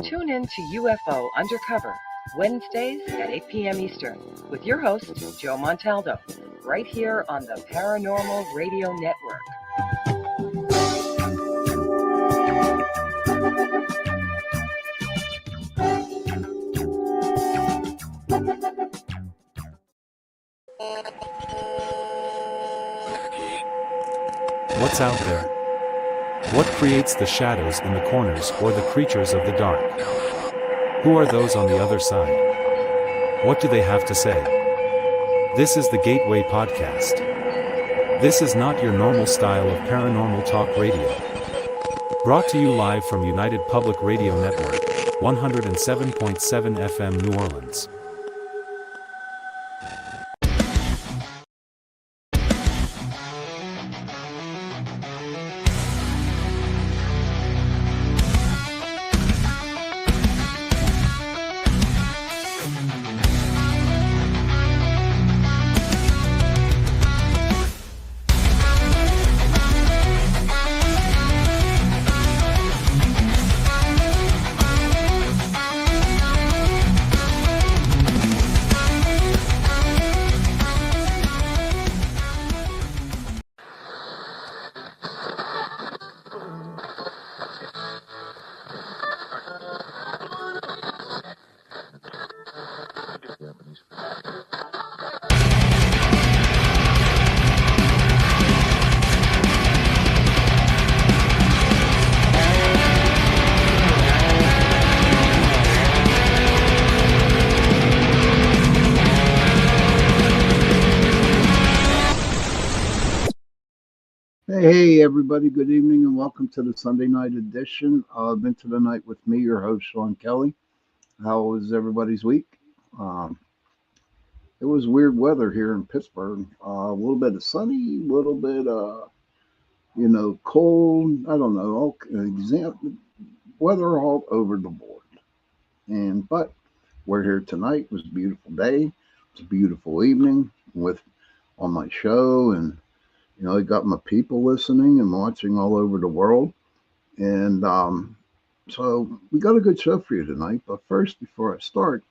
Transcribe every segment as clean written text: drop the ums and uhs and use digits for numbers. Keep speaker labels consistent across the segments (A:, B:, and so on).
A: Tune in to UFO Undercover, Wednesdays at 8 p.m. Eastern, with your host, Joe Montaldo, right here on the Paranormal Radio Network.
B: What's out there? What creates the shadows in the corners or the creatures of the dark? Who are those on the other side? What do they have to say? This is the Gateway Podcast. This is not your normal style of paranormal talk radio. Brought to you live from United Public Radio Network, 107.7 FM New Orleans.
C: Hey everybody, good evening and welcome to the Sunday night edition of Into the Night with me, your host Sean Kelly. How was everybody's week? It was weird weather here in Pittsburgh. A little bit of sunny, a little bit cold. I don't know, weather all over the board. But we're here tonight. It was a beautiful day. It's a beautiful evening on my show, and I got my people listening and watching all over the world. And so we got a good show for you tonight. But first, before I start,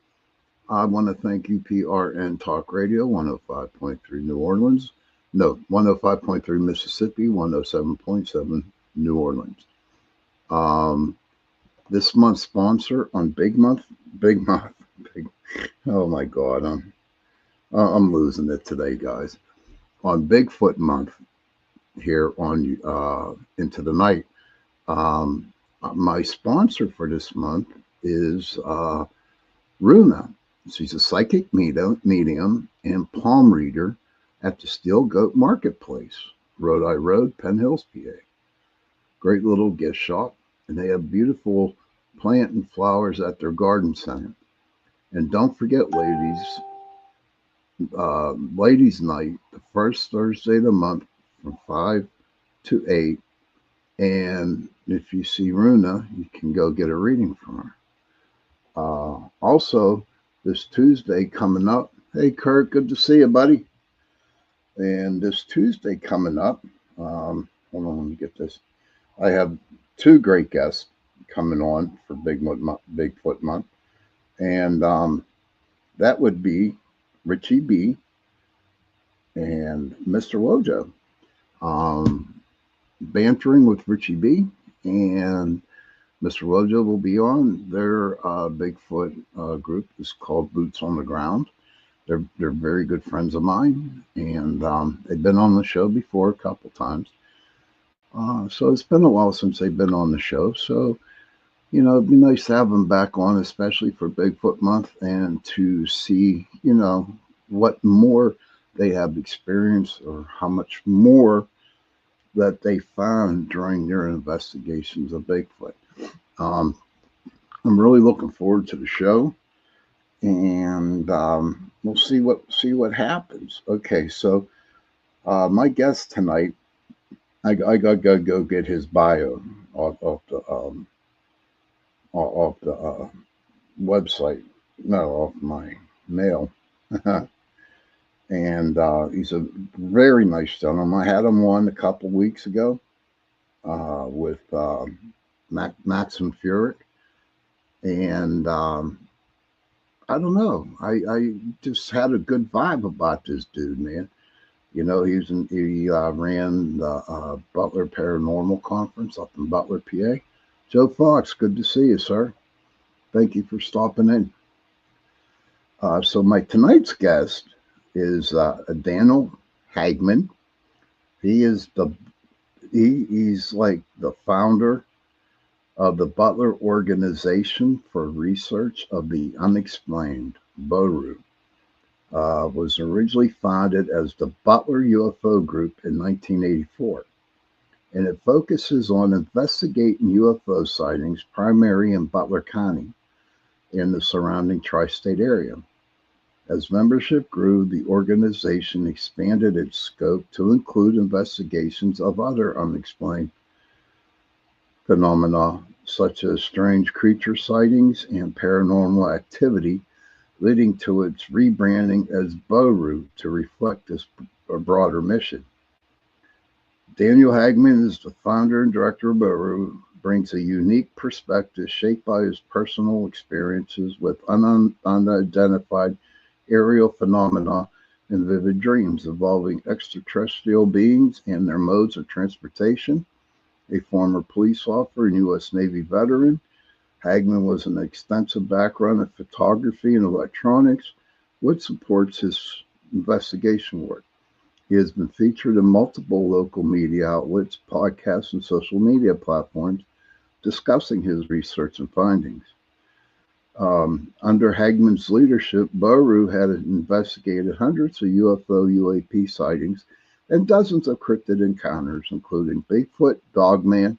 C: I want to thank UPRN Talk Radio, 105.3 New Orleans. No, 105.3 Mississippi, 107.7 New Orleans. This month's sponsor on oh my God, I'm losing it today, guys. On Bigfoot month here on Into the Night. My sponsor for this month is Runa. She's a psychic medium and palm reader at the Steel Goat Marketplace, Rhode Island Road, Penn Hills, PA. Great little gift shop, and they have beautiful plant and flowers at their garden center. And don't forget, ladies' night, the first Thursday of the month from 5 to 8. And if you see Runa, you can go get a reading from her. Also, this Tuesday coming up, hey Kurt, good to see you, buddy. And this Tuesday coming up, hold on, let me get this. I have two great guests coming on for Bigfoot month. And that would be Richie B and Mr. Wojo. Bantering with Richie B and Mr. Wojo will be on. Their Bigfoot group is called Boots on the Ground. They're very good friends of mine, and they've been on the show before a couple times. So it's been a while since they've been on the show. So, it'd be nice to have them back on, especially for Bigfoot month, and to see, what more they have experienced or how much more that they found during their investigations of Bigfoot. I'm really looking forward to the show, and we'll see what happens. Okay, so my guest tonight, I gotta go get his bio off the website, no, off my mail. And he's a very nice gentleman. I had him on a couple weeks ago with Maxim Furyk. And I don't know. I just had a good vibe about this dude, man. You know, he ran the Butler Paranormal Conference up in Butler, PA. Joe Fox, good to see you, sir. Thank you for stopping in. So my tonight's guest is Daniel Hageman. He is he's like the founder of the Butler Organization for Research of the Unexplained, BORU. Was originally founded as the Butler UFO Group in 1984, and it focuses on investigating UFO sightings primarily in Butler County and the surrounding tri-state area. As membership grew, the organization expanded its scope to include investigations of other unexplained phenomena, such as strange creature sightings and paranormal activity, leading to its rebranding as BORU to reflect this broader mission. Daniel Hageman is the founder and director of BORU, brings a unique perspective shaped by his personal experiences with unidentified aerial phenomena and vivid dreams involving extraterrestrial beings and their modes of transportation. A former police officer and U.S. Navy veteran, Hageman was an extensive background in photography and electronics, which supports his investigation work. He has been featured in multiple local media outlets, podcasts, and social media platforms discussing his research and findings. Under Hageman's leadership, BORU had investigated hundreds of UFO UAP sightings and dozens of cryptid encounters, including Bigfoot, Dogman,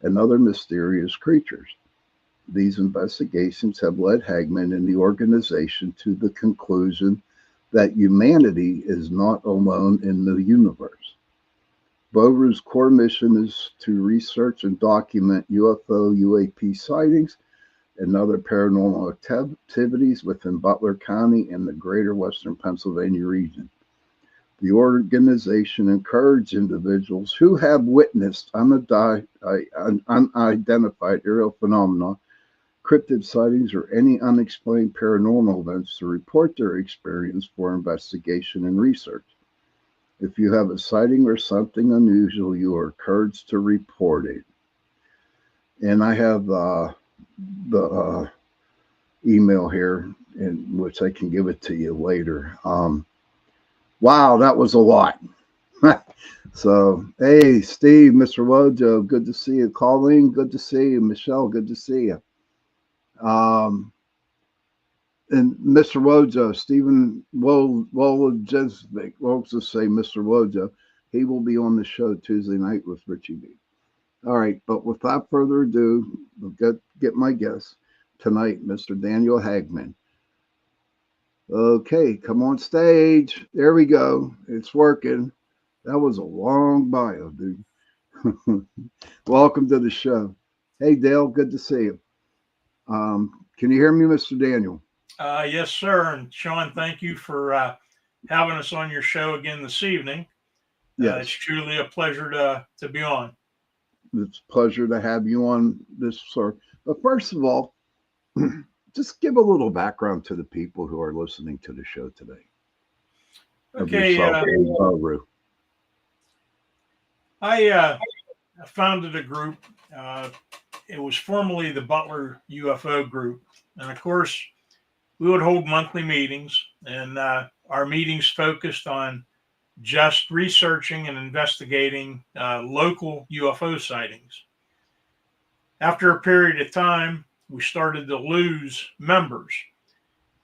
C: and other mysterious creatures. These investigations have led Hageman and the organization to the conclusion that humanity is not alone in the universe. BORU's core mission is to research and document UFO UAP sightings and other paranormal activities within Butler County and the greater Western Pennsylvania region. The organization encourages individuals who have witnessed unidentified aerial phenomena, cryptid sightings, or any unexplained paranormal events to report their experience for investigation and research. If you have a sighting or something unusual, you are encouraged to report it. And I have the email here, in which I can give it to you later. Wow, that was a lot. So, hey, Steve, Mr. Wojo, good to see you. Colleen, good to see you. Michelle, good to see you. And Mr. Wojo, Stephen Wojcicki, we'll just say Mr. Wojo, he will be on the show Tuesday night with Richie B. All right, but without further ado, we'll get my guest tonight, Mr. Daniel Hageman. Okay, come on stage. There we go. It's working. That was a long bio, dude. Welcome to the show. Hey, Dale, good to see you. Can you hear me, Mr. Daniel?
D: Yes, sir. And Sean, thank you for having us on your show again this evening.
C: Yes.
D: It's truly a pleasure to be on.
C: It's a pleasure to have you on this, sir. But first of all, just give a little background to the people who are listening to the show today.
D: Okay. I founded a group. It was formerly the Butler UFO Group. And of course, we would hold monthly meetings, and our meetings focused on just researching and investigating local UFO sightings. After a period of time, we started to lose members.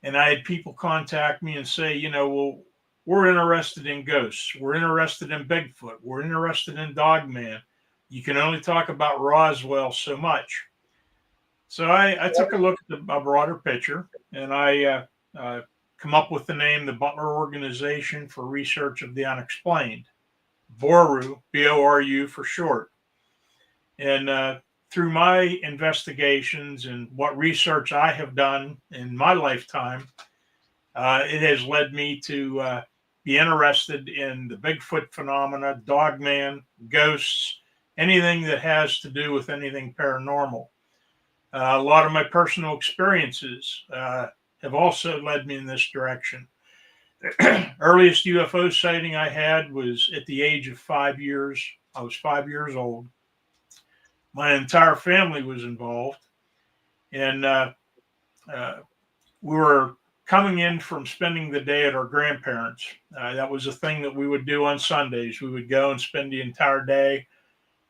D: And I had people contact me and say, well, we're interested in ghosts. We're interested in Bigfoot. We're interested in Dogman. You can only talk about Roswell so much. So I took a look at a broader picture, and I come up with the name, the Butler Organization for Research of the Unexplained, BORU, B-O-R-U for short. And through my investigations and what research I have done in my lifetime, it has led me to be interested in the Bigfoot phenomena, Dogman, ghosts, anything that has to do with anything paranormal. A lot of my personal experiences have also led me in this direction. Earliest UFO sighting I had was at the age of 5 years. I was 5 years old. My entire family was involved, and we were coming in from spending the day at our grandparents'. That was a thing that we would do on Sundays. We would go and spend the entire day,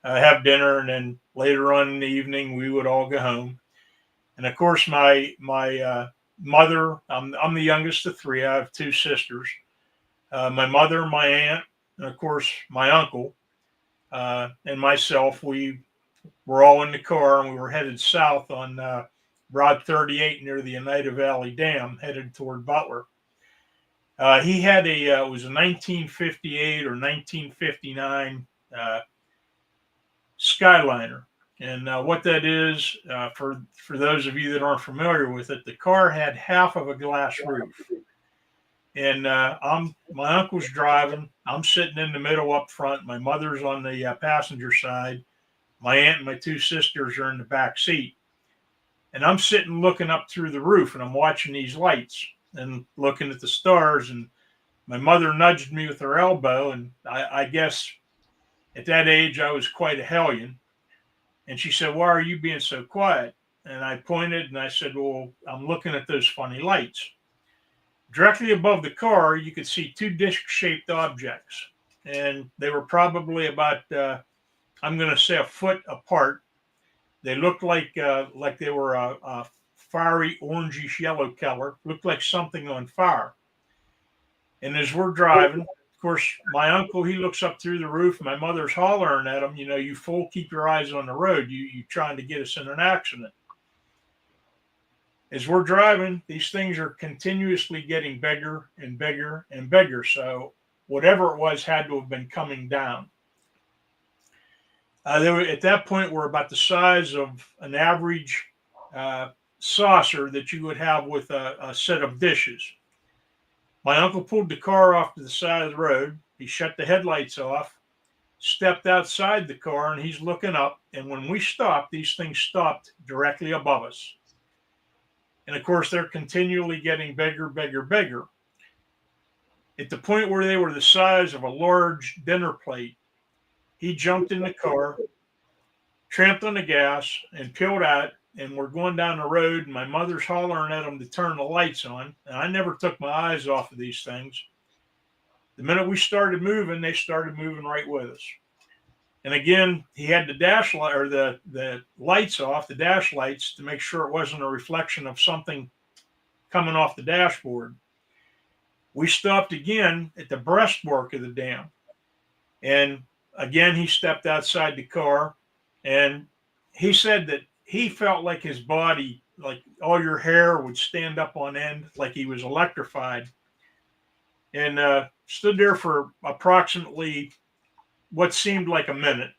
D: have dinner, and then later on in the evening, we would all go home. And of course, my mother, I'm the youngest of three. I have two sisters. My mother, my aunt, and of course, my uncle, and myself, we were all in the car and we were headed south on Route 38 near the Oneida Valley Dam, headed toward Butler. He had it was a 1958 or 1959 Skyliner. And what that is, for those of you that aren't familiar with it, the car had half of a glass roof. And my uncle's driving. I'm sitting in the middle up front. My mother's on the passenger side. My aunt and my two sisters are in the back seat. And I'm sitting looking up through the roof, and I'm watching these lights and looking at the stars. And my mother nudged me with her elbow, and I guess at that age I was quite a hellion. And she said, "Why are you being so quiet?" And I pointed and I said, "Well, I'm looking at those funny lights." Directly above the car, you could see two disc-shaped objects, and they were probably about, I'm going to say, a foot apart. They looked like they were a fiery orangish yellow color, looked like something on fire. And as we're driving, of course, my uncle, he looks up through the roof. My mother's hollering at him, "You fool, keep your eyes on the road. You trying to get us in an accident." As we're driving, these things are continuously getting bigger and bigger and bigger. So whatever it was had to have been coming down. They were, at that point, were about the size of an average saucer that you would have with a set of dishes. My uncle pulled the car off to the side of the road. He shut the headlights off, stepped outside the car, and he's looking up. And when we stopped, these things stopped directly above us. And of course, they're continually getting bigger, bigger, bigger. At the point where they were the size of a large dinner plate, he jumped in the car, tramped on the gas, and peeled out. And we're going down the road, and my mother's hollering at him to turn the lights on. And I never took my eyes off of these things. The minute we started moving, they started moving right with us. And again, he had the dash light or the lights off, the dash lights, to make sure it wasn't a reflection of something coming off the dashboard. We stopped again at the breastwork of the dam. And again, he stepped outside the car, and he said that he felt like his body, like all your hair would stand up on end, like he was electrified. And stood there for approximately what seemed like a minute,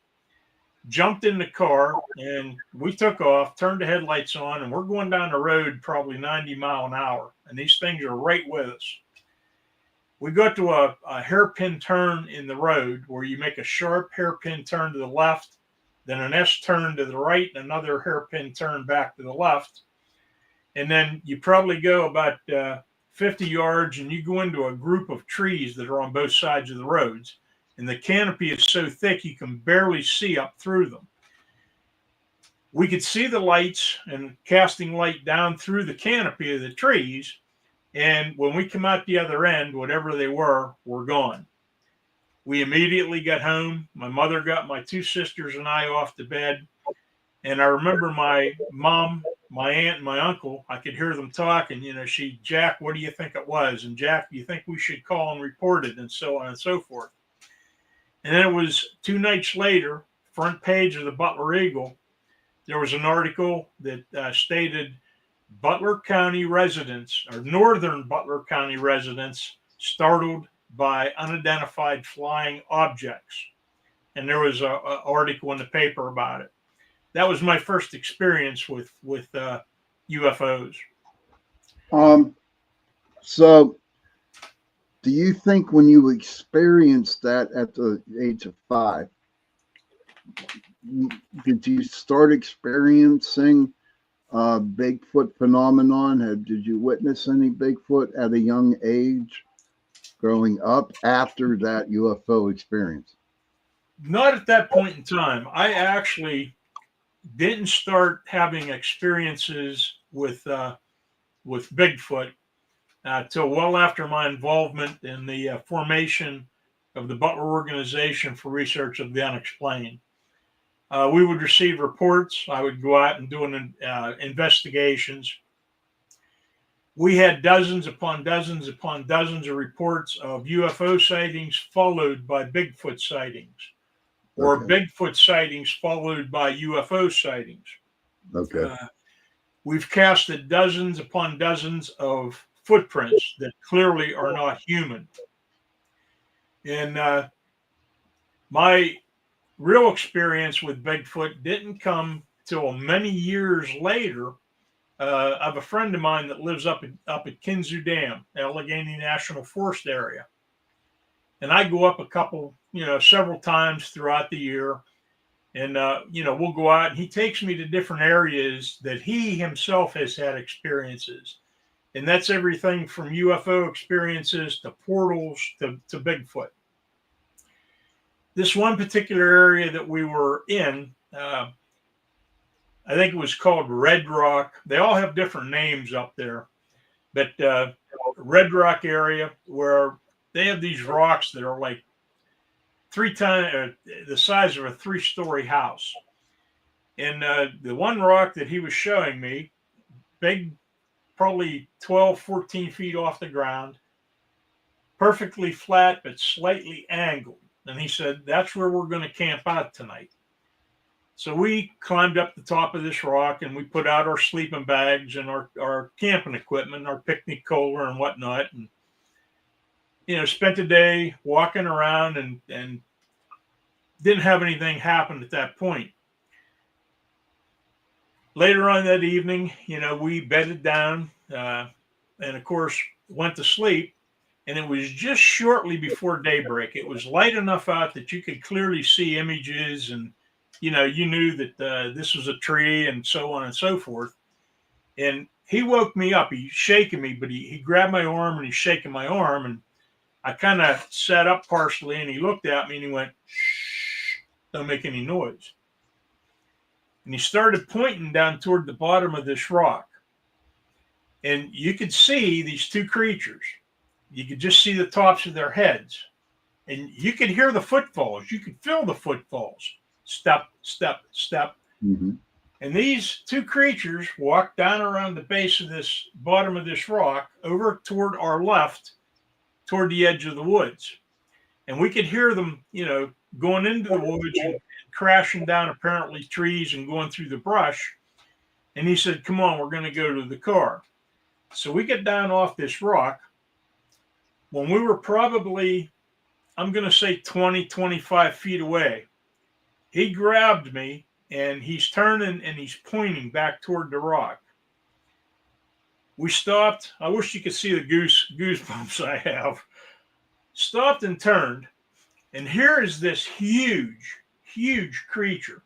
D: jumped in the car, and we took off, turned the headlights on, and we're going down the road probably 90 miles an hour. And these things are right with us. We got to a hairpin turn in the road where you make a sharp hairpin turn to the left, then an S turn to the right, and another hairpin turn back to the left. And then you probably go about 50 yards and you go into a group of trees that are on both sides of the roads. And the canopy is so thick you can barely see up through them. We could see the lights and casting light down through the canopy of the trees. And when we come out the other end, whatever they were gone. We immediately got home. My mother got my two sisters and I off to bed. And I remember my mom, my aunt, and my uncle, I could hear them talking. "Jack, what do you think it was? And Jack, do you think we should call and report it?" And so on and so forth. And then it was 2 nights later, front page of the Butler Eagle, there was an article that stated Butler County residents, or northern Butler County residents, startled by unidentified flying objects. And there was an article in the paper about it. That was my first experience with UFOs.
C: So do you think when you experienced that at the age of 5, did you start experiencing Bigfoot phenomenon? Did you witness any Bigfoot at a young age growing up after that UFO experience?
D: Not at that point in time. I actually didn't start having experiences with Bigfoot till well after my involvement in the formation of the Butler Organization for Research of the Unexplained. We would receive reports. I would go out and do investigations. We had dozens upon dozens upon dozens of reports of UFO sightings followed by Bigfoot sightings, or
C: Okay.
D: Bigfoot sightings followed by UFO sightings.
C: Okay.
D: We've casted dozens upon dozens of footprints that clearly are not human. And my real experience with Bigfoot didn't come till many years later. I have a friend of mine that lives up at Kinzu Dam, Allegheny National Forest area. And I go up several times throughout the year. And, we'll go out and he takes me to different areas that he himself has had experiences. And that's everything from UFO experiences to portals to Bigfoot. This one particular area that we were in, I think it was called Red Rock. They all have different names up there. But Red Rock area, where they have these rocks that are like three times the size of a 3-story house. And the one rock that he was showing me, big, probably 12, 14 feet off the ground, perfectly flat, but slightly angled. And he said, that's where we're going to camp out tonight. So we climbed up the top of this rock and we put out our sleeping bags and our camping equipment, our picnic cooler and whatnot. And, spent the day walking around and didn't have anything happen at that point. Later on that evening, we bedded down and, of course, went to sleep. And it was just shortly before daybreak. It was light enough out that you could clearly see images and, you knew that this was a tree and so on and so forth. And he woke me up. He's shaking me, but he grabbed my arm and he's shaking my arm. And I kind of sat up partially and he looked at me and he went, shh, don't make any noise. And he started pointing down toward the bottom of this rock. And you could see these two creatures. You could just see the tops of their heads. And you could hear the footfalls. You could feel the footfalls. Step, step, step.
C: Mm-hmm.
D: And these two creatures walked down around the base of this bottom of this rock over toward our left, toward the edge of the woods. And we could hear them, going into the woods and crashing down apparently trees and going through the brush. And he said, come on, we're going to go to the car. So we get down off this rock. When we were probably, I'm going to say 20, 25 feet away, he grabbed me and he's turning and he's pointing back toward the rock. We stopped. I wish you could see the goosebumps I have. Stopped and turned. And here is this huge, huge creature.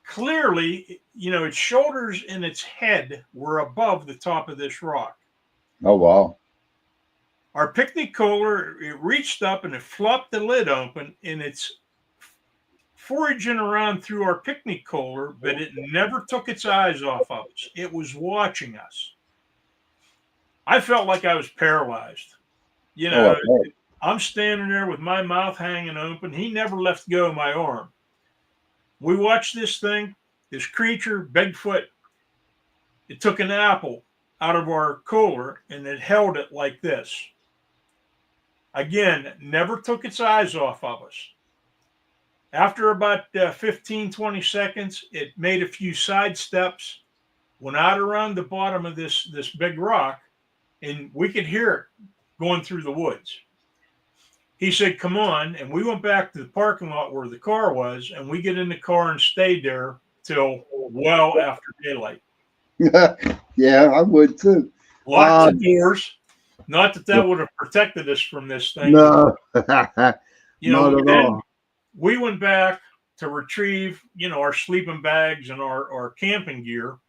D: Clearly, its shoulders and its head were above the top of this rock.
C: Oh, wow.
D: Our picnic cooler, it reached up and it flopped the lid open and it's foraging around through our picnic cooler, but it never took its eyes off of us. It was watching us. I felt like I was paralyzed. I'm standing there with my mouth hanging open. He never let go of my arm. We watched this thing, this creature, Bigfoot. It took an apple out of our cooler and it held it like this. Again, never took its eyes off of us. After about 15, 20 seconds, it made a few side steps, went out around the bottom of this big rock, and we could hear it going through the woods. He said, come on, and we went back to the parking lot where the car was, and we get in the car and stayed there till well after daylight.
C: Yeah, I would too.
D: Locked the doors. Not that would have protected us from this thing.
C: No, not at all.
D: We went back to retrieve, our sleeping bags and our camping gear.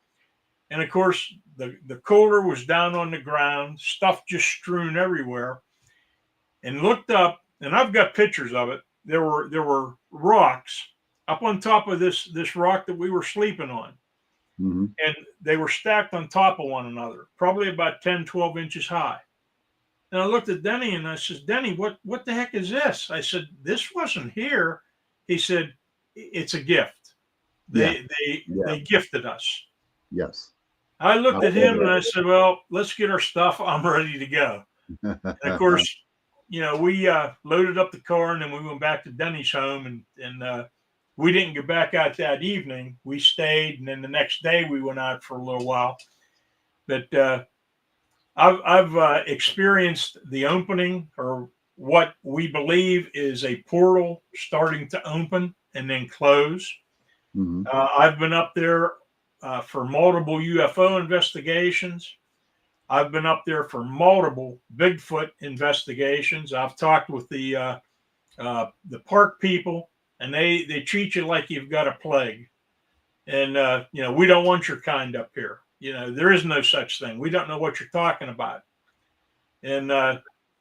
D: And of course, the cooler was down on the ground, stuff just strewn everywhere. And looked up, and I've got pictures of it. There were rocks up on top of this rock that we were sleeping on.
C: Mm-hmm.
D: And they were stacked on top of one another, probably about 10, 12 inches high. And I looked at Denny and I said, Denny, what the heck is this? I said, this wasn't here. He said, it's a gift. They gifted us.
C: Yes.
D: I looked at him and I said, well, let's get our stuff. I'm ready to go. And of course, we loaded up the car and then we went back to Denny's home and we didn't get back out that evening. We stayed, and then the next day we went out for a little while. But I've experienced the opening, or what we believe is a portal starting to open and then close.
C: Mm-hmm.
D: I've been up there for multiple UFO investigations. I've been up there for multiple Bigfoot investigations. I've talked with the park people, and they treat you like you've got a plague. And we don't want your kind up here. There is no such thing. We don't know what you're talking about. And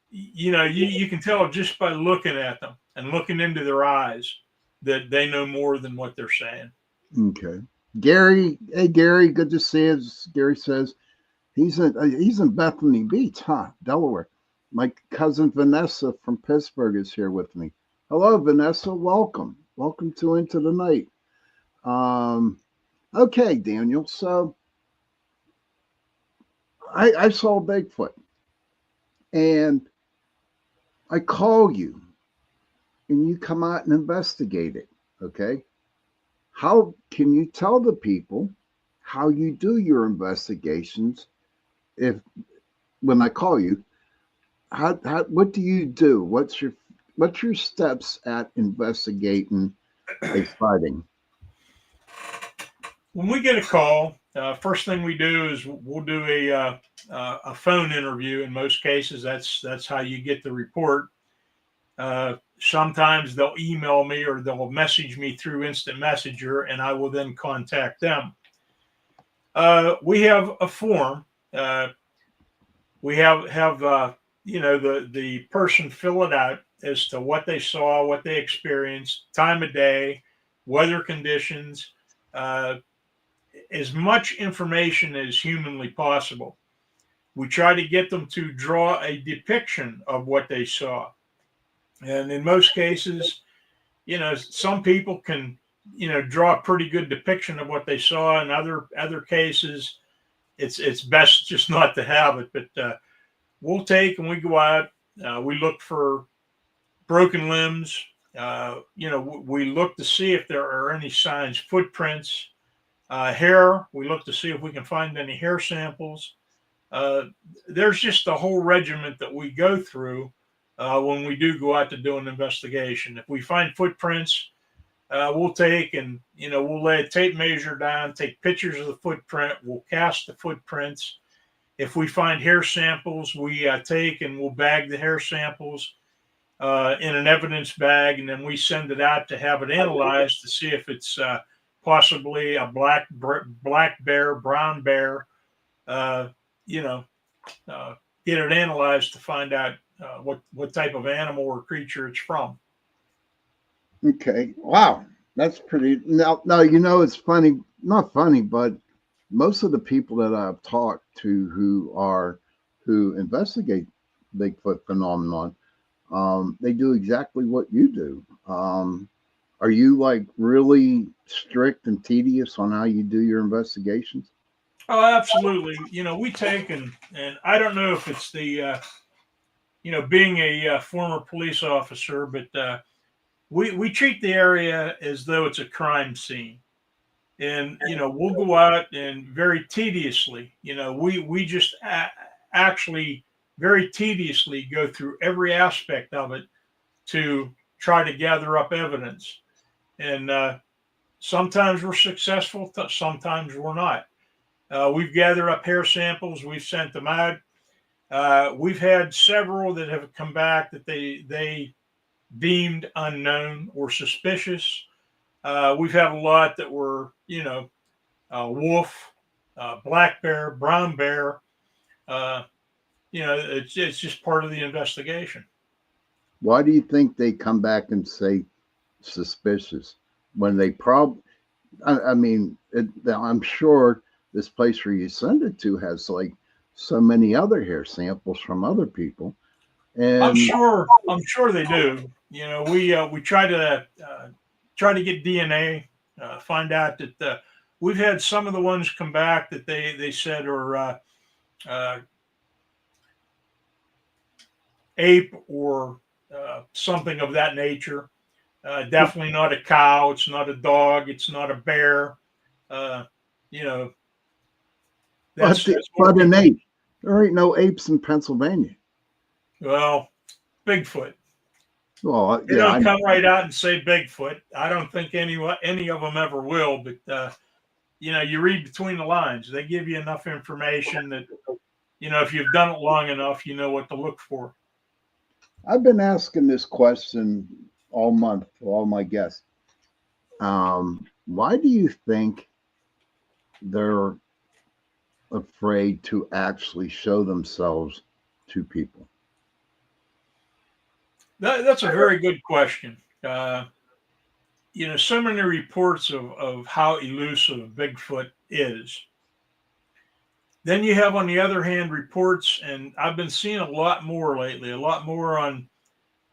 D: you can tell just by looking at them and looking into their eyes that they know more than what they're saying.
C: Okay. Gary, hey Gary, good to see you. Gary says he's in Bethany Beach, Delaware. My cousin Vanessa from Pittsburgh is here with me. Hello, Vanessa. Welcome to Into the Night. Okay, Daniel. So I saw Bigfoot, and I call you, and you come out and investigate it. Okay. How can you tell the people how you do your investigations? When I call you, what do you do? What's your steps at investigating a sighting?
D: When we get a call, first thing we do is we'll do a phone interview. In most cases, that's how you get the report. Sometimes they'll email me or they'll message me through Instant Messenger, and I will then contact them. We have a form. We have the person fill it out as to what they saw, what they experienced, time of day, weather conditions, as much information as humanly possible. We try to get them to draw a depiction of what they saw. And in most cases, some people can, draw a pretty good depiction of what they saw. In other cases, it's best just not to have it. But we'll take and we go out. We look for broken limbs. We look to see if there are any signs, footprints, hair. We look to see if we can find any hair samples. There's just a whole regiment that we go through when we do go out to do an investigation. If we find footprints, we'll take and, we'll lay a tape measure down, take pictures of the footprint. We'll cast the footprints. If we find hair samples, we take and we'll bag the hair samples in an evidence bag, and then we send it out to have it analyzed to see if it's possibly a black bear, brown bear, get it analyzed to find out what type of animal or creature it's from.
C: Okay. Wow. That's pretty. Now, it's funny, not funny, but most of the people that I've talked to who investigate Bigfoot phenomenon, they do exactly what you do. Are you like really strict and tedious on how you do your investigations?
D: Oh, absolutely. We take and I don't know if it's the, being a former police officer, but we treat the area as though it's a crime scene. And, we'll go out and very tediously, we just actually very tediously go through every aspect of it to try to gather up evidence. And sometimes we're successful, sometimes we're not. We've gathered up hair samples. We've sent them out. We've had several that have come back that they deemed unknown or suspicious. We've had a lot that were, wolf, black bear, brown bear. It's just part of the investigation.
C: Why do you think they come back and say suspicious when they I mean, I'm sure this place where you send it to has like so many other hair samples from other people,
D: I'm
C: and
D: sure. I'm sure they do. We try to get DNA, find out that we've had some of the ones come back that they said are uh, ape or something of that nature. Definitely not a cow. It's not a dog. It's not a bear. Uh, you know, that's what
C: but
D: we,
C: an ape. There ain't no apes in Pennsylvania.
D: well, Bigfoot.
C: Well,
D: They
C: yeah,
D: don't
C: I
D: come right out and say Bigfoot. I don't think any of them ever will. But you read between the lines. They give you enough information that if you've done it long enough, you know what to look for.
C: I've been asking this question all month to all my guests. Why do you think they're afraid to actually show themselves to people?
D: That's a very good question. So many reports of how elusive Bigfoot is. Then you have, on the other hand, reports, and I've been seeing a lot more lately, a lot more on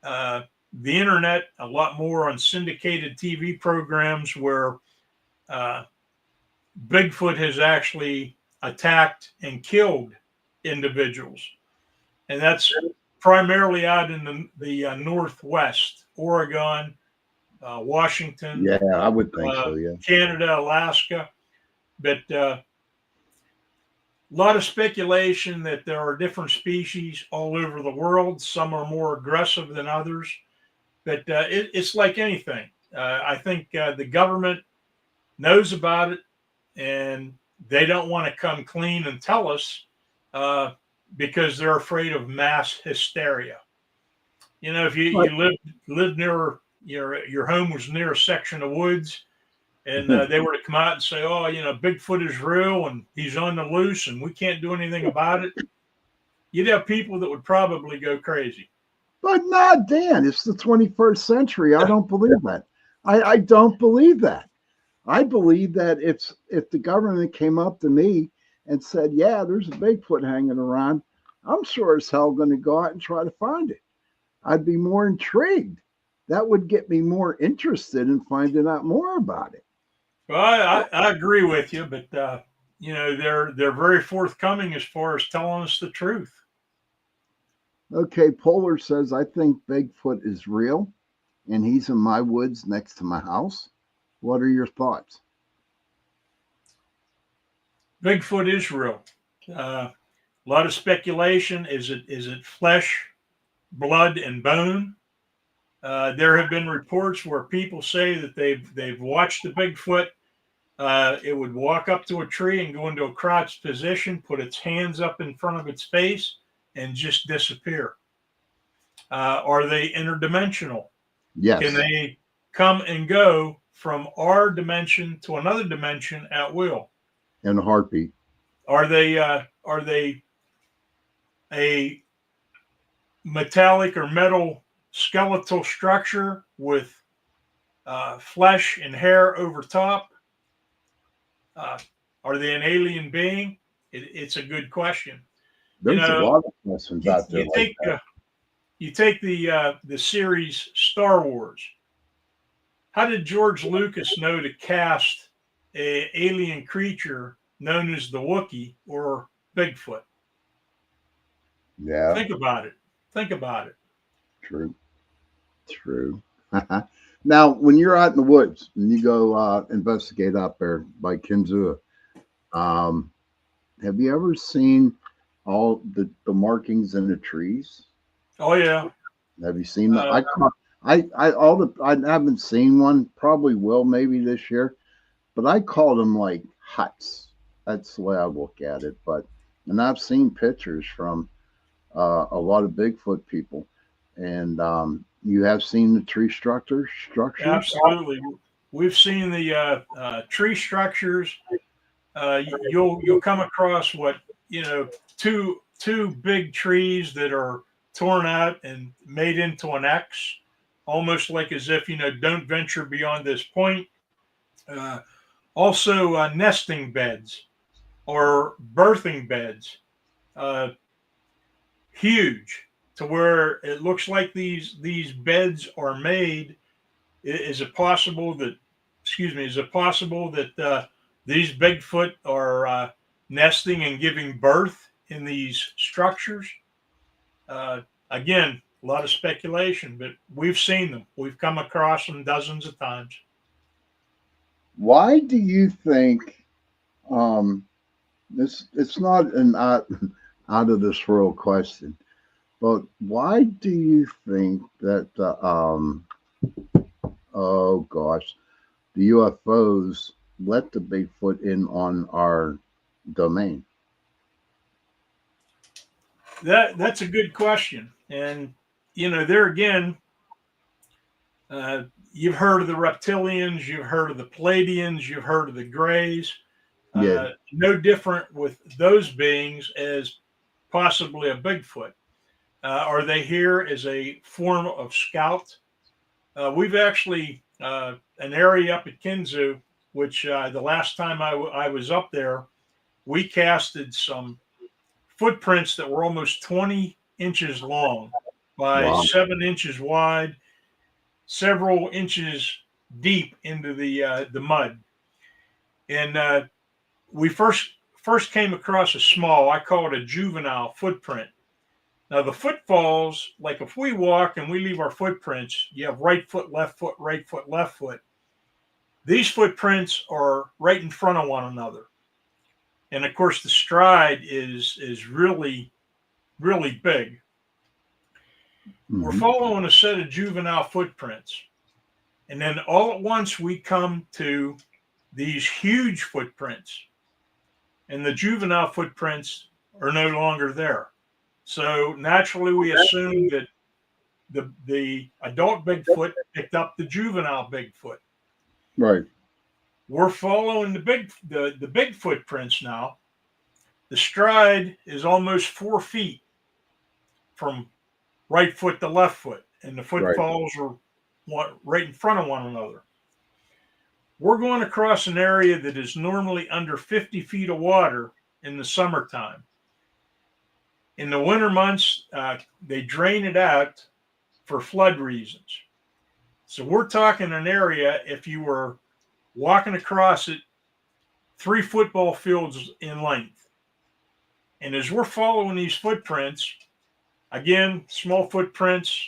D: the internet, a lot more on syndicated TV programs where uh, Bigfoot has actually attacked and killed individuals. And that's primarily out in the Northwest, Oregon, Washington,
C: Yeah, I would think so. Yeah.
D: Canada, Alaska. But a lot of speculation that there are different species all over the world. Some are more aggressive than others. But it's like anything. I think the government knows about it, and they don't want to come clean and tell us because they're afraid of mass hysteria. If
C: But
D: you lived near your home was near a section of woods, and they were to come out and say, "Oh, Bigfoot is real and he's on the loose, and we can't do anything about it," you'd have people that would probably go crazy.
C: but not Dan. It's the 21st century. I don't believe that. I don't believe that. I believe that if the government came up to me and said, "Yeah, there's a Bigfoot hanging around," I'm sure as hell going to go out and try to find it. I'd be more intrigued. That would get me more interested in finding out more about it.
D: Well, I agree with you, but they're very forthcoming as far as telling us the truth.
C: Okay, Polar says, I think Bigfoot is real and he's in my woods next to my house. What are your thoughts?
D: Bigfoot is real. A lot of speculation. Is it flesh, blood, and bone? There have been reports where people say that they've watched the Bigfoot. It would walk up to a tree and go into a crouched position, put its hands up in front of its face, and just disappear. Are they interdimensional?
C: Yes.
D: Can they come and go from our dimension to another dimension at will?
C: In a heartbeat.
D: Are they a metallic or metal skeletal structure with flesh and hair over top? Are they an alien being? It's a good question.
C: There's a lot of questions out there like that.
D: You take the series Star Wars. How did George Lucas know to cast an alien creature known as the Wookiee or Bigfoot?
C: Yeah.
D: Think about it. Think about it.
C: True. Now, when you're out in the woods and you go investigate out there by Kinzua, have you ever seen all the markings in the trees?
D: Oh yeah.
C: Have you seen that? I haven't seen one. Probably will maybe this year, but I call them like huts. That's the way I look at it. And I've seen pictures from a lot of Bigfoot people, and you have seen the tree structures.
D: Absolutely. We've seen the tree structures. you'll come across two big trees that are torn out and made into an X, almost like as if don't venture beyond this point. Uh, Also, nesting beds or birthing beds, uh, huge, to where it looks like these beds are made. Is it possible that, excuse me, is it possible that these Bigfoot are nesting and giving birth in these structures? Again, a lot of speculation, but we've seen them. We've come across them dozens of times.
C: Why do you think this? It's not an out of this world question, but why do you think that oh gosh, the UFOs let the Bigfoot in on our domain?
D: That's a good question, and there again, you've heard of the reptilians, you've heard of the Palladians, you've heard of the Greys.
C: Yeah,
D: No different with those beings as possibly a Bigfoot. Are they here as a form of scout? We've actually an area up at Kinzu, which the last time I was up there, we casted some footprints that were almost 20 inches long by
C: wow,
D: 7 inches wide, several inches deep into the mud. And we first came across a small, I call it a juvenile footprint. Now the footfalls, like if we walk and we leave our footprints, you have right foot, left foot, right foot, left foot. These footprints are right in front of one another. And of course the stride is really, really big. We're following a set of juvenile footprints. And then all at once we come to these huge footprints. And the juvenile footprints are no longer there. So naturally, we assume that the adult Bigfoot picked up the juvenile Bigfoot.
C: right,
D: We're following the big footprints now. The stride is almost 4 feet from right foot to left foot, and the
C: right,
D: footfalls are right in front of one another. We're going across an area that is normally under 50 feet of water in the summertime. In the winter months, they drain it out for flood reasons. So we're talking an area, if you were walking across it, 3 football fields in length. And as we're following these footprints, again, small footprints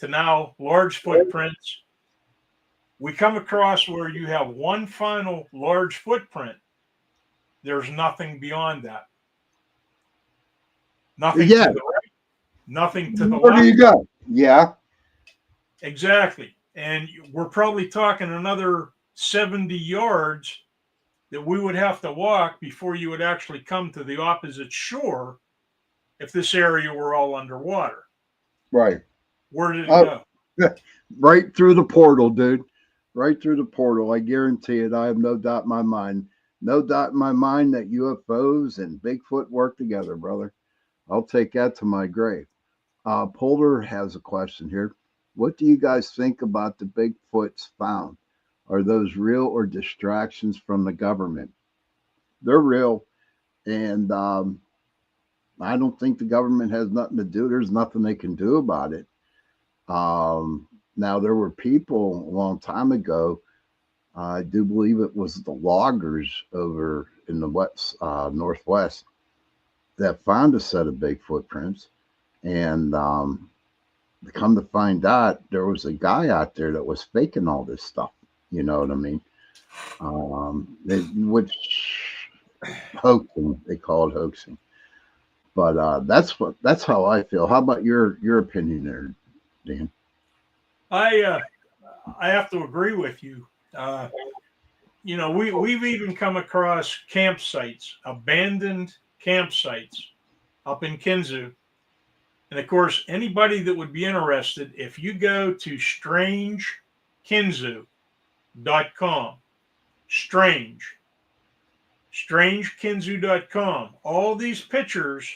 D: to now large footprints, we come across where you have one final large footprint. There's nothing beyond that. Nothing
C: yeah.
D: to the right, nothing to the
C: Where do
D: left.
C: you go? Yeah,
D: Exactly. And we're probably talking another 70 yards that we would have to walk before you would actually come to the opposite shore if this area were all underwater.
C: right.
D: Where did it
C: Oh,
D: go?
C: right through the portal, dude. Right through the portal. I guarantee it. I have no doubt in my mind. No doubt in my mind that UFOs and Bigfoot work together, brother. I'll take that to my grave. Polder has a question here. What do you guys think about the Bigfoots found? Are those real or distractions from the government? They're real, and I don't think the government has nothing to do. There's nothing they can do about it. Now, there were people a long time ago. I do believe it was the loggers over in the west, northwest that found a set of big footprints. And come to find out, there was a guy out there that was faking all this stuff. You know what I mean? Which hoaxing, they call it hoaxing. But that's how I feel. How about your opinion there, Dan?
D: I have to agree with you. We've even come across campsites, abandoned campsites up in Kinzu. And of course, anybody that would be interested, if you go to strangekinzu.com, strange, strangekinzu.com. All these pictures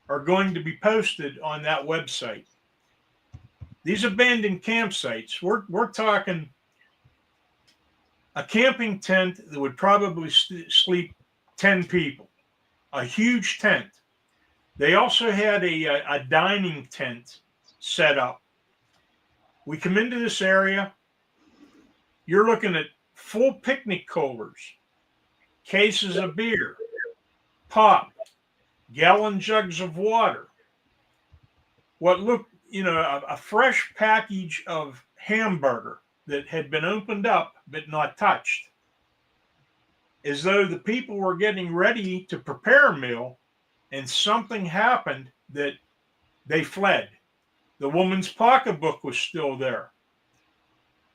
D: are going to be posted on that website. These abandoned campsites, we're talking a camping tent that would probably sleep 10 people, a huge tent. They also had a dining tent set up. We come into this area, you're looking at full picnic coolers, cases of beer, pop, gallon jugs of water, what looked, a fresh package of hamburger that had been opened up but not touched, as though the people were getting ready to prepare a meal and something happened that they fled. The woman's pocketbook was still there.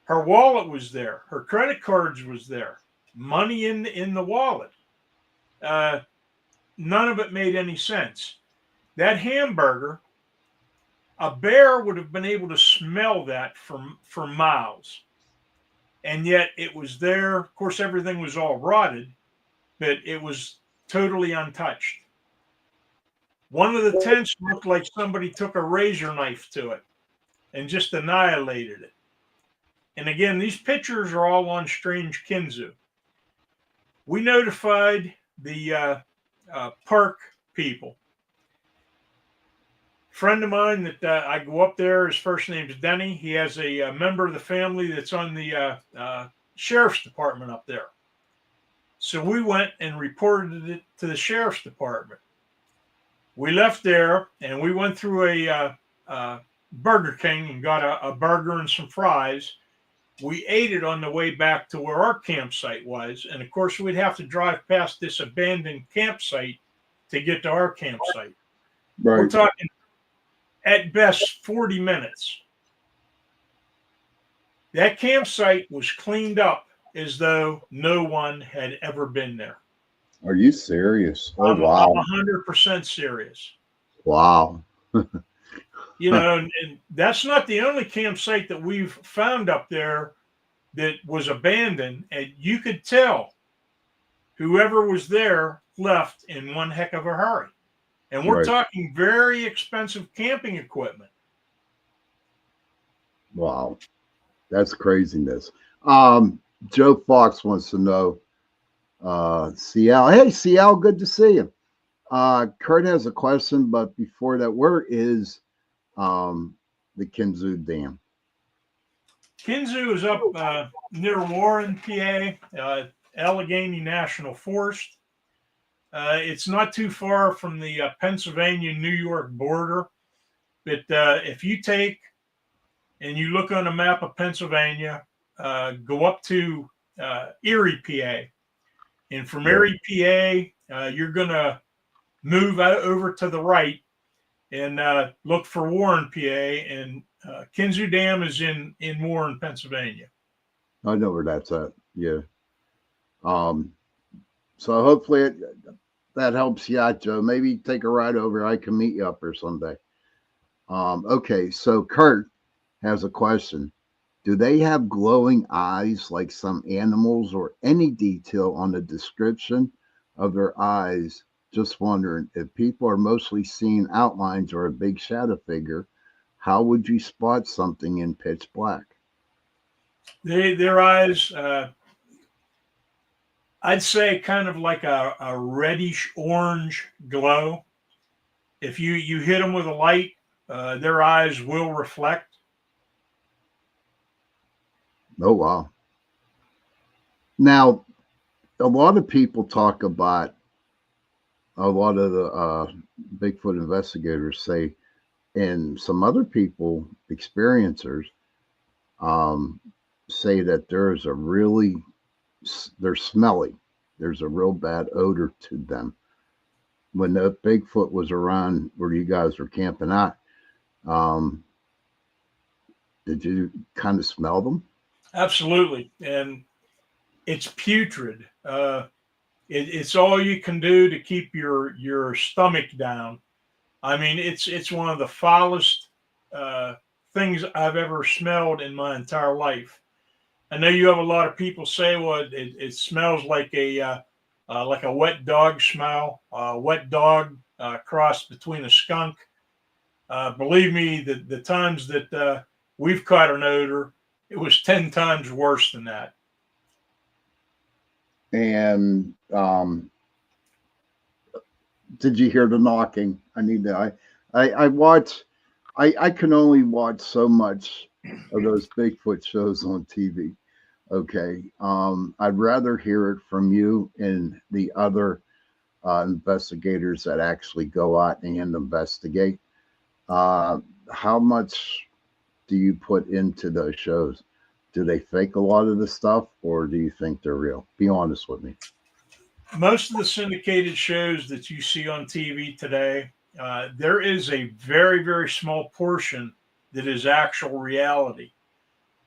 D: Her wallet was there. Her credit cards was there. Money in the wallet. None of it made any sense. That hamburger, a bear would have been able to smell that for miles. And yet it was there. Of course, everything was all rotted, but it was totally untouched. One of the tents looked like somebody took a razor knife to it and just annihilated it. And again, these pictures are all on Strange Kinzu. We notified the park people. Friend of mine that I go up there, his first name is Denny. He has a member of the family that's on the sheriff's department up there. So we went and reported it to the sheriff's department. We left there and we went through a Burger King and got a burger and some fries. We ate it on the way back to where our campsite was. And of course, we'd have to drive past this abandoned campsite to get to our campsite.
C: Right.
D: We're talking at best 40 minutes. That campsite was cleaned up as though no one had ever been there.
C: Are you serious? Oh,
D: I'm
C: wow.
D: 100% serious.
C: Wow.
D: And that's not the only campsite that we've found up there that was abandoned. And you could tell whoever was there left in one heck of a hurry. And we're
C: Right.
D: talking very expensive camping equipment.
C: Wow. That's craziness. Joe Fox wants to know, CL. Hey, CL, good to see you. Kurt has a question, but before that, where is the Kinzu Dam?
D: Kinzu is up near Warren, PA, Allegheny National Forest. It's not too far from the Pennsylvania-New York border. But if you take and you look on a map of Pennsylvania, go up to Erie, PA. And from Erie, PA, you're going to move out over to the right and look for Warren, PA. And Kinzu Dam is in Warren, Pennsylvania.
C: I know where that's at. Yeah. So hopefully that helps you out, Joe. Maybe take a ride over. I can meet you up there someday. Okay, so Kurt has a question. Do they have glowing eyes like some animals, or any detail on the description of their eyes? Just wondering, if people are mostly seeing outlines or a big shadow figure, how would you spot something in pitch black?
D: Their eyes, I'd say kind of like a reddish orange glow. If you hit them with a light, their eyes will reflect.
C: Oh, wow. Now, a lot of people talk about, a lot of the Bigfoot investigators say, and some other people, experiencers, say that there's a really, they're smelly. There's a real bad odor to them. When the Bigfoot was around where you guys were camping out, did you kind of smell them?
D: Absolutely. And it's putrid. It's all you can do to keep your stomach down. I mean, it's one of the foulest things I've ever smelled in my entire life. I know you have a lot of people say, well, it smells like a like a wet dog smell, wet dog cross between a skunk. Believe me, the times that we've caught an odor, it was 10 times worse than that.
C: And did you hear the knocking? I watch. I can only watch so much of those Bigfoot shows on TV. Okay. I'd rather hear it from you and the other investigators that actually go out and investigate. How much do you put into those shows? Do they fake a lot of the stuff, or do you think they're real? Be honest with me.
D: Most of the syndicated shows that you see on TV today, there is a very, very small portion that is actual reality.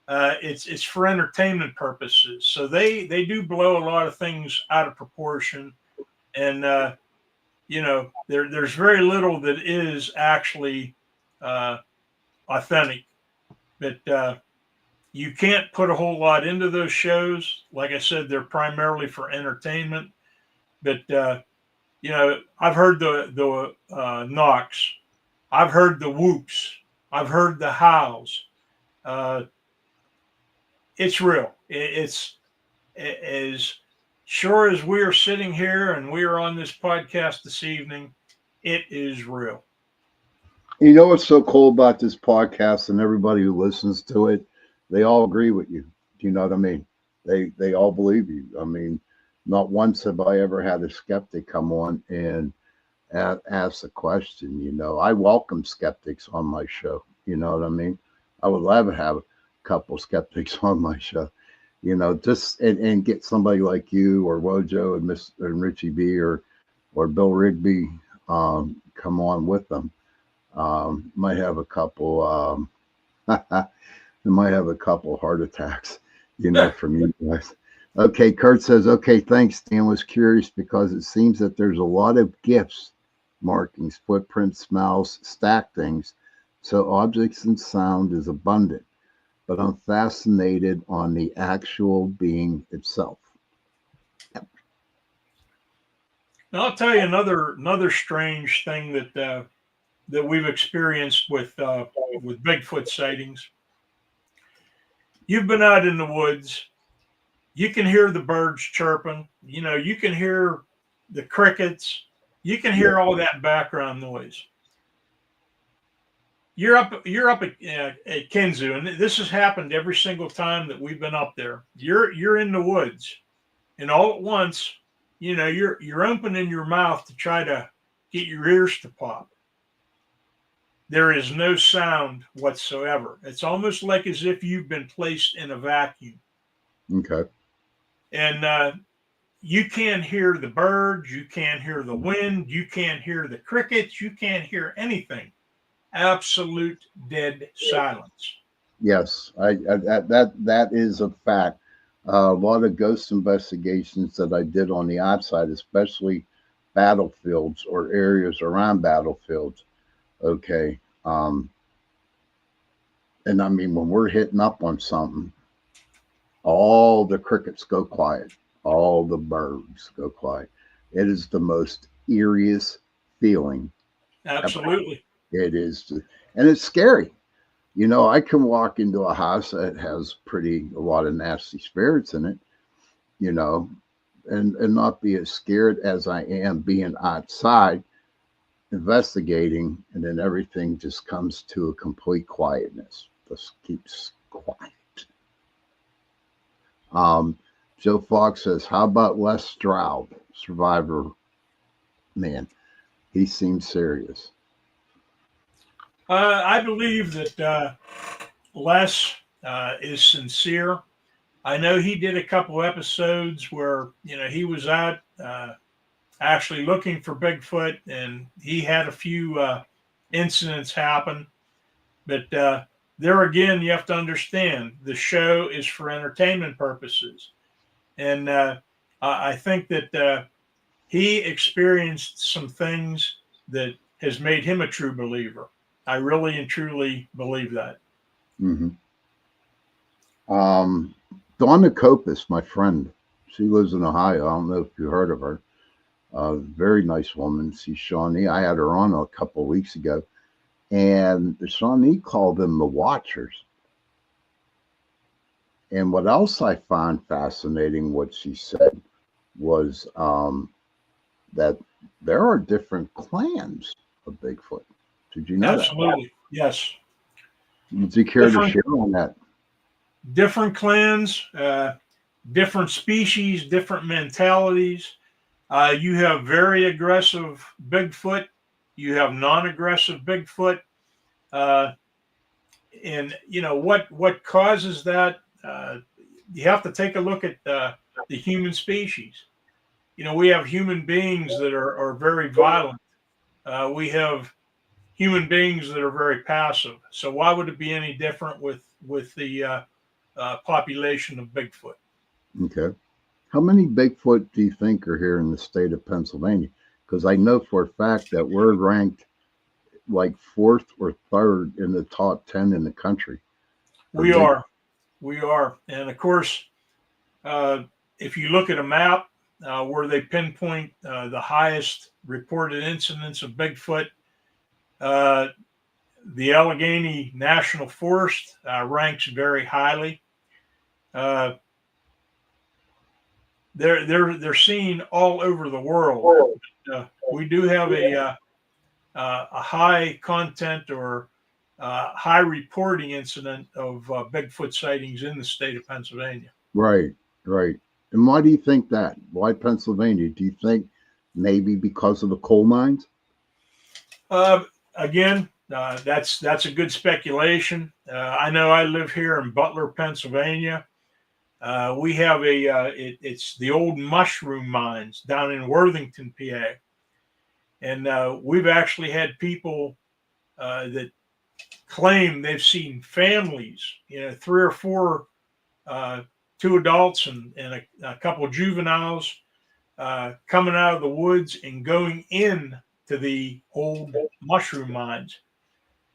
D: It's for entertainment purposes, so they do blow a lot of things out of proportion, and there's very little that is actually authentic. But you can't put a whole lot into those shows. Like I said, they're primarily for entertainment. But I've heard the knocks, I've heard the whoops, I've heard the howls. It's real. It's as sure as we are sitting here and we are on this podcast this evening. It is real.
C: You know what's so cool about this podcast and everybody who listens to it? They all agree with you. Do you know what I mean? They all believe you. I mean, not once have I ever had a skeptic come on and ask a question. I welcome skeptics on my show. You know what I mean? I would love to have a couple skeptics on my show. Just and get somebody like you or Wojo and Richie B or Bill Rigby come on with them. Might have a couple. They might have a couple heart attacks. From you guys. Okay, Kurt says, okay, thanks, Dan. Was curious because it seems that there's a lot of gifts, markings, footprints, smells, stacked things. So objects and sound is abundant, but I'm fascinated on the actual being itself. Yep.
D: Now, I'll tell you another strange thing that we've experienced with Bigfoot sightings. You've been out in the woods. You can hear the birds chirping. You can hear the crickets. You can hear all that background noise. You're up at Kinzu, and this has happened every single time that we've been up there. You're in the woods, and all at once, you're opening your mouth to try to get your ears to pop. There is no sound whatsoever. It's almost like as if you've been placed in a vacuum.
C: Okay.
D: And you can't hear the birds, you can't hear the wind, you can't hear the crickets, you can't hear anything. Absolute dead silence.
C: Yes, that is a fact. A lot of ghost investigations that I did on the outside, especially battlefields or areas around battlefields. Okay. And I mean, when we're hitting up on something, all the crickets go quiet. All the birds go quiet. It is the most eeriest feeling.
D: Absolutely.
C: Ever. It is. And it's scary. I can walk into a house that has a lot of nasty spirits in it, and not be as scared as I am being outside investigating, and then everything just comes to a complete quietness. Just keeps quiet. Joe Fox says, how about Les Stroud, survivor? Man, he seems serious.
D: I believe that Les is sincere. I know he did a couple episodes where, he was out actually looking for Bigfoot, and he had a few incidents happen. But there again, you have to understand the show is for entertainment purposes. And I think that he experienced some things that has made him a true believer. I really and truly believe that.
C: Mm-hmm. Donna Copus, my friend, She lives in Ohio. I don't know if you heard of her. Very nice woman. She's Shawnee. I had her on a couple of weeks ago, and the Shawnee called them the Watchers. And what else I found fascinating, what she said, was that there are different clans of Bigfoot. Did you know that?
D: Absolutely. Yes.
C: Would you care to share on that?
D: Different clans, different species, different mentalities. You have very aggressive Bigfoot. You have non-aggressive Bigfoot. And what causes that? You have to take a look at the human species. We have human beings that are very violent. We have human beings that are very passive. So why would it be any different with the population of Bigfoot?
C: Okay. How many Bigfoot do you think are here in the state of Pennsylvania? Because I know for a fact that we're ranked like 4th or 3rd in the top 10 in the country.
D: We are. And of course, if you look at a map where they pinpoint the highest reported incidents of Bigfoot, the Allegheny National Forest ranks very highly. They're seen all over the world. We do have a high content or high reporting incident of Bigfoot sightings in the state of Pennsylvania.
C: Right. And why do you think that? Why Pennsylvania? Do you think maybe because of the coal mines?
D: Again, that's a good speculation. I know I live here in Butler, Pennsylvania. We have it's the old mushroom mines down in Worthington, PA. And we've actually had people that claim they've seen families, 3 or 4, 2 adults and a couple of juveniles coming out of the woods and going in to the old mushroom mines.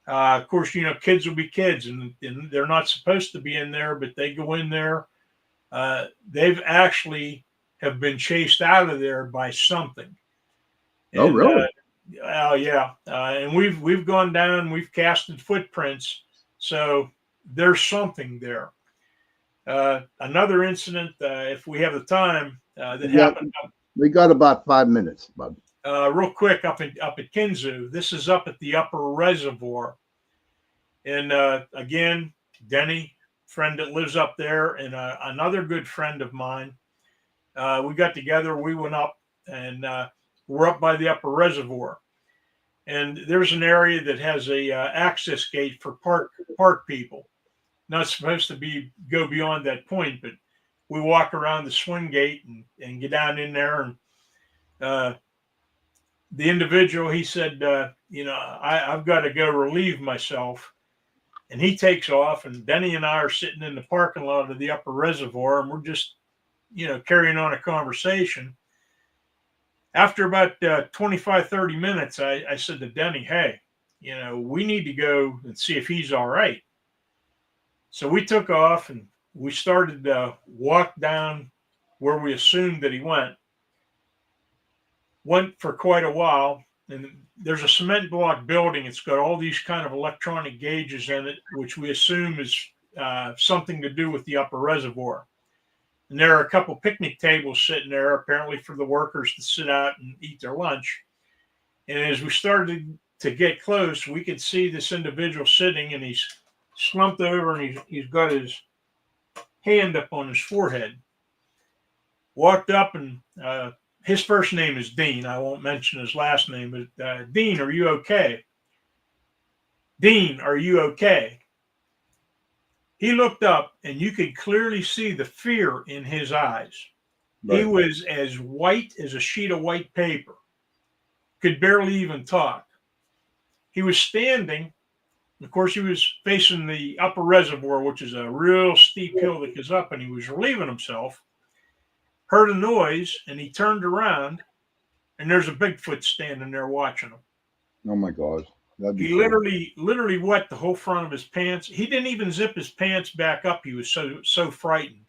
D: Of course, kids will be kids and they're not supposed to be in there, but they go in there. They've actually have been chased out of there by something.
C: Oh, really?
D: Oh, yeah. And we've gone down, we've casted footprints. So there's something there. Another incident, if we have the time, that happened.
C: We got about 5 minutes, bud.
D: Real quick, up at Kinzu. This is up at the Upper Reservoir. And again, Denny, friend that lives up there, and another good friend of mine. We got together, we went up, and we're up by the Upper Reservoir. And there's an area that has a access gate for park people. Not supposed to go beyond that point, but we walk around the swing gate and get down in there. And the individual, he said, I've got to go relieve myself. And he takes off, and Denny and I are sitting in the parking lot of the Upper Reservoir, and we're just, carrying on a conversation. After about 25, 30 minutes, I said to Denny, hey, we need to go and see if he's all right. So we took off and we started to walk down where we assumed that he went. Went for quite a while, and there's a cement block building. It's got all these kind of electronic gauges in it, which we assume is something to do with the Upper Reservoir. And there are a couple picnic tables sitting there, apparently for the workers to sit out and eat their lunch. And as we started to get close, we could see this individual sitting, and he's slumped over, and he's got his hand up on his forehead. Walked up, and his first name is Dean. I won't mention his last name, but Dean, are you okay? Dean, are you okay? He looked up, and you could clearly see the fear in his eyes. Right. He was as white as a sheet of white paper. Could barely even talk. He was standing. Of course, he was facing the Upper Reservoir, which is a real steep hill that goes up, and he was relieving himself. Heard a noise, and he turned around, and there's a Bigfoot standing there watching him.
C: Oh, my God.
D: He literally wet the whole front of his pants. He didn't even zip his pants back up. He was so frightened.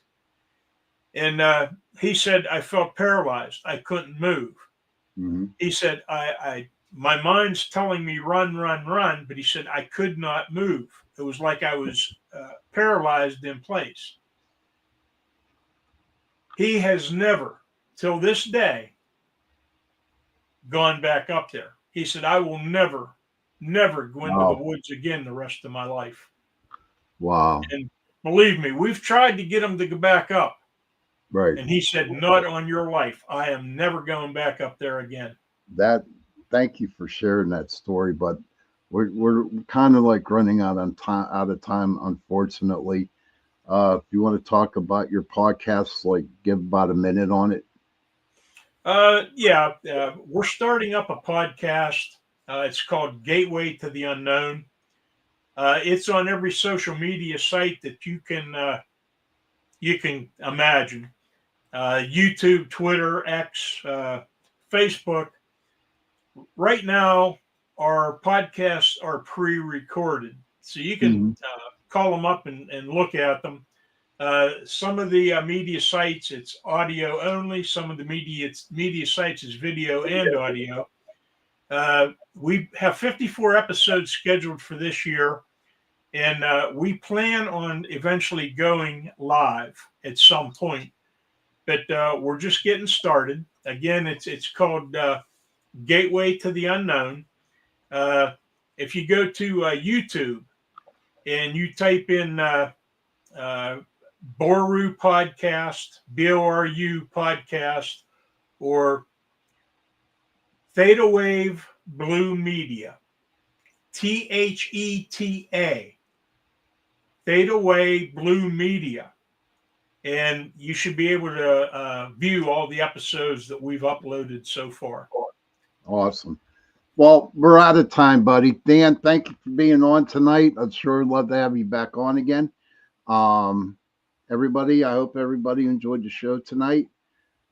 D: And he said, I felt paralyzed. I couldn't move.
C: Mm-hmm.
D: He said, my mind's telling me run, run, run, but he said I could not move. It was like I was paralyzed in place. He has never, till this day, gone back up there. He said, I will never go into the
C: Wow.
D: woods again the rest of my life.
C: Wow.
D: And believe me, we've tried to get him to go back up.
C: Right.
D: And he said, not on your life. I am never going back up there again.
C: Thank you for sharing that story, but we're kind of like running out of time, unfortunately. If you want to talk about your podcast, like give about a minute on it.
D: We're starting up a podcast. It's called Gateway to the Unknown. It's on every social media site that you can imagine. YouTube, Twitter, X, Facebook. Right now, our podcasts are pre-recorded, so you can call them up and look at them. Some of the media sites, it's audio only. Some of the media sites is video and audio. We have 54 episodes scheduled for this year, and we plan on eventually going live at some point. But we're just getting started. Again, it's called Gateway to the Unknown. If you go to YouTube and you type in BORU podcast, BORU podcast, or Theta Wave Blue Media, THETA, Theta Wave Blue Media, and you should be able to view all the episodes that we've uploaded so far.
C: Awesome. Well, we're out of time, buddy. Dan, thank you for being on tonight. I'd sure love to have you back on again. Everybody, I hope everybody enjoyed the show tonight.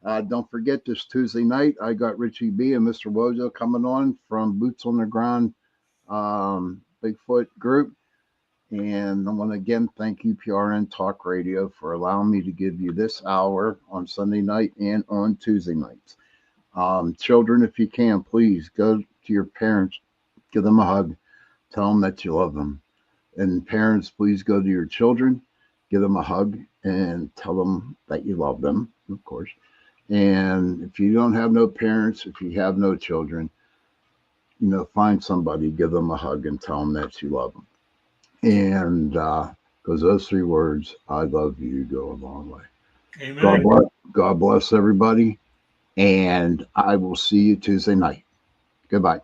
C: Don't forget this Tuesday night, I got Richie B and Mr. Wojo coming on from Boots on the Ground Bigfoot group. And I want to again thank UPRN Talk Radio for allowing me to give you this hour on Sunday night and on Tuesday nights. Children, if you can, please go to your parents, give them a hug, tell them that you love them. And parents, please go to your children, give them a hug, and tell them that you love them, of course. And if you don't have no parents, if you have no children, find somebody, give them a hug, and tell them that you love them. And because those three words, I love you, go a long way.
D: Amen.
C: God bless everybody. And I will see you Tuesday night. Goodbye.